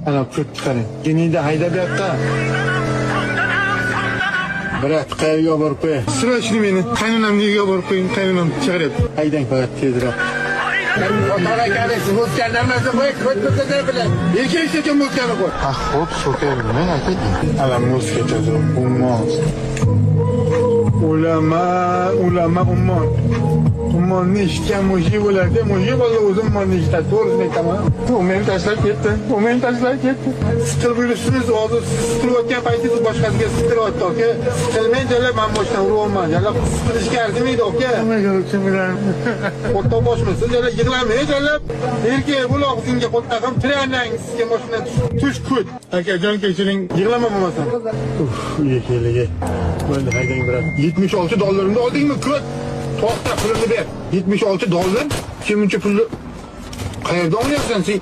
Ana ko'p chiqaring. Geniyda haydab yoqqa. Brat, qayerga borib qo'y? Sirachni meni qaynonamga uyga borib qo'ying, qaynonam chiqaryapti. Haydang faqat tezroq. Otara karesi muzkan namazı qo'y, ko'tmasa bilan. Erkakcha muzkani qo'y. Ha, xo'p, so'kayim, men aytayim. Ala muzkacha zo'r, ummon. Ulama ummon. Ummonni ishgan mushi bo'ladi, mushi bo'lsa o'zim ummonni ishlatib to'g'risini aytaman. U meni tashlab ketdi. Siqilib yuribsiz, hozir siqilib o'tgan paytingiz boshqasiga siqilyapti, aka. Siqilmay jalab men boshdan urayman. Jalab siqilishga arzimaydi, aka. Nimaga uchun bilan? Qo'lta boshmisiz, jalab yig'lamay, jalab. Erkak bo'l og'zingga qo'lta ham tiranang, sizga mashina tush kut. Aka, jon kechiring, yig'lama bo'lmasin. Yekeliga. Bo'ldi, haydang biroz. $76 oldingmi, kut? To'xta, pulini ber. $76. Kim uncha pulni qayerdan olyapsan sen?